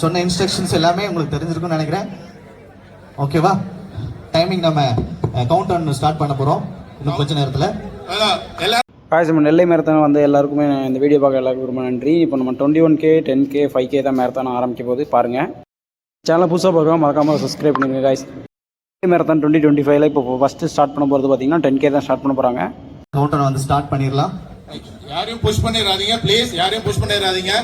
சொன்ன இன்ஸ்ட்ரக்ஷன்ஸ் எல்லாமே உங்களுக்கு தெரிஞ்சிருக்கும்னு நினைக்கிறேன். ஓகேவா? டைமிங் நம்ம கவுண்ட் டவுன் ஸ்டார்ட் பண்ண போகிறோம் இன்னும் கொஞ்ச நேரத்தில். நம்ம நெல்லை மேரத்தான் வந்து எல்லாருக்குமே இந்த வீடியோ பார்க்க எல்லாருக்கும் ரொம்ப நன்றி. இப்போ நம்ம 21K 10K 5K தான் மேரத்தான் ஆரம்பிக்க போது பாருங்கள். சேனல் புதுசாக பார்க்கலாம், மறக்காமல் சப்ஸ்கிரைப் பண்ணுங்க காய்ஸ். நெல்லை மேரத்தான் 2025 இப்போ ஃபஸ்ட்டு ஸ்டார்ட் பண்ண போகிறது பார்த்தீங்கன்னா 10K தான் ஸ்டார்ட் பண்ண போகிறாங்க. கவுண்ட் டவுன் வந்து ஸ்டார்ட் பண்ணிடலாம். யாரையும் புஷ் பண்ணிடாதீங்க ப்ளீஸ், யாரையும் புஷ் பண்ணிடாதீங்க.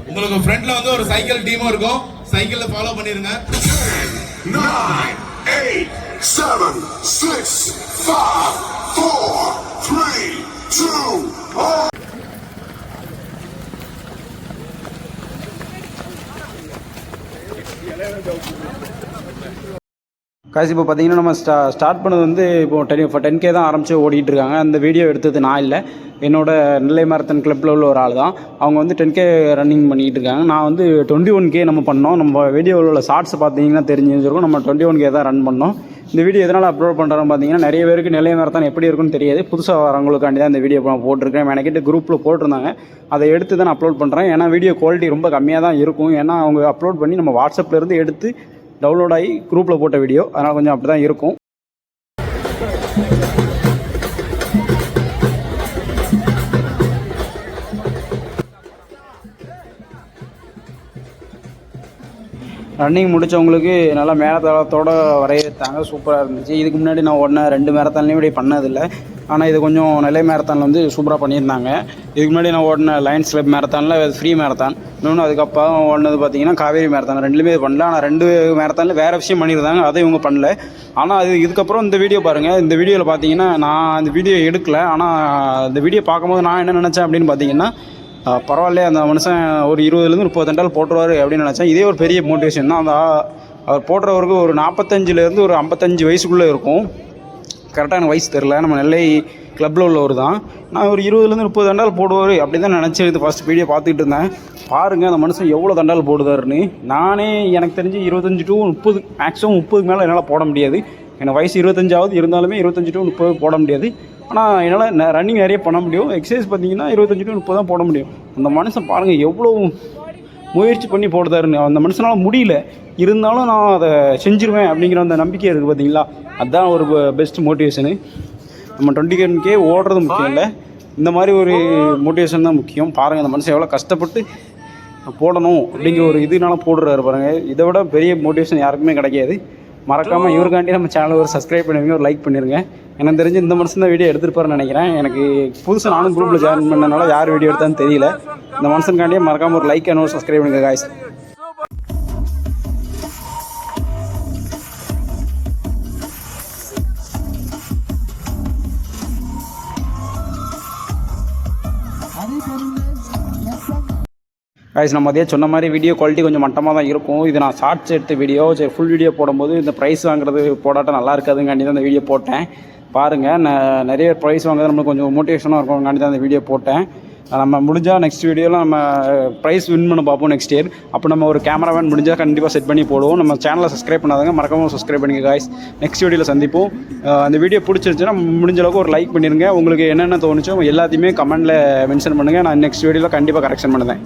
உங்களுக்கு ஃப்ரண்ட்ல வந்து ஒரு சைக்கிள் டீமும் இருக்கும், சைக்கிள்ல ஃபாலோ பண்ணிருங்க. 9 8 7 6 5 4 3 2 1. காசு இப்போ பார்த்தீங்கன்னா நம்ம ஸ்டார்ட் பண்ணது வந்து இப்போ 10K தான் ஆரம்பித்து ஓடிட்டு இருக்காங்க. அந்த வீடியோ எடுத்தது நான் இல்லை, என்னோட நெல்லை மேரத்தான் கிளப்பில் உள்ள ஒரு ஆள் தான். அவங்க வந்து 10K ரன்னிங் பண்ணிகிட்டு இருக்காங்க. நான் வந்து 21K நம்ம பண்ணோம். நம்ம வீடியோவில் உள்ள ஷார்ட்ஸ் பார்த்தீங்கன்னா தெரிஞ்சிருக்கும். நம்ம 21K தான் ரன் பண்ணோம். இந்த வீடியோ எதனால் அப்லோட் பண்ணுறோன்னு பார்த்தீங்கன்னா, நிறைய பேருக்கு நெல்லை மேரத்தான் எப்படி இருக்குன்னு தெரியாது. புதுசாக வரவங்களுக்காண்டி தான் இந்த வீடியோ போட்டிருக்கேன். எனக்கிட்ட குரூப்பில் போட்டிருந்தாங்க, அதை எடுத்து தான் அப்லோட் பண்ணுறேன். ஏன்னா வீடியோ குவாலிட்டி ரொம்ப கம்மியாக தான் இருக்கும். ஏன்னா அவங்க அப்லோட் பண்ணி நம்ம வாட்ஸ்அப்லேருந்து எடுத்து டவுன்லோட் ஆகி குரூப்பில் போட்ட வீடியோ, அதனால் கொஞ்சம் அப்படி தான் இருக்கும். ரன்னிங் முடித்தவங்களுக்கு நல்லா மேரத்தானத்தோடு வரையத்தாங்க, சூப்பராக இருந்துச்சு. இதுக்கு முன்னாடி நான் ஓடின 2 மேரத்தான்லேயும் இப்படி பண்ணதில்லை. ஆனால் இது கொஞ்சம் நெல்லை மேரத்தானில் வந்து சூப்பராக பண்ணியிருந்தாங்க. இதுக்கு முன்னாடி நான் ஓடின லயன்ஸ் கிளப் மேரத்தானில் ஃப்ரீ மேரத்தான், இன்னொன்று அதுக்கப்புறம் ஓடினது பார்த்தீங்கன்னா காவேரி மேரத்தான். ரெண்டுலேயுமே இது பண்ணல. ஆனால் 2 மேரத்தானில் வேறு விஷயம் பண்ணியிருந்தாங்க, அதை இவங்க பண்ணல. ஆனால் அது இதுக்கப்புறம் இந்த வீடியோ பாருங்கள். இந்த வீடியோவில் பார்த்தீங்கன்னா நான் அந்த வீடியோ எடுக்கலை. ஆனால் இந்த வீடியோ பார்க்கும்போது நான் என்ன நினச்சேன் அப்படின்னு பார்த்தீங்கன்னா, பரவாயில்ல அந்த மனுஷன் ஒரு 20லேருந்து 30 தண்டால் போட்டுருவார் அப்படின்னு நினச்சேன். இதே ஒரு பெரிய மோட்டிவேஷன் தான். அந்த அவர் போடுறவருக்கு ஒரு 45லேருந்து ஒரு 55 வயசுக்குள்ளே இருக்கும். கரெக்டாக எனக்கு வயசு தெரில. நம்ம நெல்லை கிளப்பில் உள்ளவர் தான். நான் ஒரு 20லேருந்து 30 தண்டால் போடுவார் அப்படி தான் நினச்சி இது ஃபஸ்ட் வீடியோ பார்த்துக்கிட்டு இருந்தேன். பாருங்கள் அந்த மனுஷன் எவ்வளோ தண்டால் போடுதாருன்னு. நானே எனக்கு தெரிஞ்சு 25 to 30, மேக்ஸிமம் 30 மேலே என்னால் போட முடியாது. எனக்கு வயசு 25 இருந்தாலுமே 25 to 30 போட முடியாது. ஆனால் என்னால் ரன்னிங் நிறைய பண்ண முடியும். எக்ஸசைஸ் பார்த்தீங்கன்னா 25 to 30 தான் போட முடியும். அந்த மனுஷன் பாருங்கள் எவ்வளோ முயற்சி பண்ணி போடுதாருன்னு. அந்த மனுஷனால் முடியல, இருந்தாலும் நான் அதை செஞ்சுருவேன் அப்படிங்கிற அந்த நம்பிக்கை இருக்குது பார்த்தீங்களா. அதுதான் ஒரு பெஸ்ட் மோட்டிவேஷனு. நம்ம 21K ஓடுறது முக்கியம் இல்லை, இந்த மாதிரி ஒரு மோட்டிவேஷன் தான் முக்கியம். பாருங்கள் அந்த மனுஷன் எவ்வளோ கஷ்டப்பட்டு போடணும் அப்படிங்கிற ஒரு இதுனால போடுறாரு பாருங்கள். இதை விட பெரிய மோட்டிவேஷன் யாருக்குமே கிடைக்காது. மறக்காமல் இவருக்காண்டி நம்ம சேனலை ஒரு சப்ஸ்கிரைப் பண்ணிடுங்க, ஒரு லைக் பண்ணிடுங்க. எனக்கு தெரிஞ்சு இந்த மனுஷன் தான் வீடியோ எடுத்துருப்பாருன்னு நினைக்கிறேன். எனக்கு புதுசாக நானும் குரூப்பில் ஜாயின் பண்ணனால யார் வீடியோ எடுத்தான்னு தெரியல. இந்த மனுஷனுக்காண்டியே மறக்காமல் ஒரு லைக் அண்ட் ஒரு சப்ஸ்கிரைப் பண்ணுங்க காய்ஸ். காய்ஸ் நம்ம அதே சொன்ன மாதிரி வீடியோ குவாலிட்டி கொஞ்சம் மட்டமாக தான் இருக்கும். இது நான் ஷார்ட்ஸ் எடுத்த வீடியோ. சரி, ஃபுல் வீடியோ போடும்போது இந்த ப்ரைஸ் வாங்குறது போடாட்டம் நல்லா இருக்காதுங்காண்டி தான் இந்த வீடியோ போட்டேன். பாருங்கள், நான் நிறைய ப்ரைஸ் வாங்குறது நம்மளுக்கு கொஞ்சம் மோட்டிவேஷனாக இருக்கும்காண்டி தான் இந்த வீடியோ போட்டேன். நம்ம முடிஞ்சால் நெக்ஸ்ட் வீடியோவில் நம்ம ப்ரைஸ் வின் பண்ண பார்ப்போம் நெக்ஸ்ட் இயர். அப்போ நம்ம ஒரு கேமராமேன் முடிஞ்சால் கண்டிப்பாக செட் பண்ணி போடுவோம். நம்ம சேனலை சப்ஸ்கிரைப் பண்ணாதாங்க, மறக்காமல் சப்ஸ்கிரைப் பண்ணிங்க காய்ஸ். நெக்ஸ்ட் வீடியோவில் சந்திப்போம். அந்த வீடியோ பிடிச்சிருச்சுன்னா முடிஞ்ச அளவுக்கு ஒரு லைக் பண்ணிடுங்க. உங்களுக்கு என்னென்ன தோணுச்சோ எல்லாத்தையுமே கமெண்ட்டில் மென்ஷன் பண்ணுங்கள். நான் நெக்ஸ்ட் வீடியோவில் கண்டிப்பாக கரெக்ஷன் பண்ணுவேன்.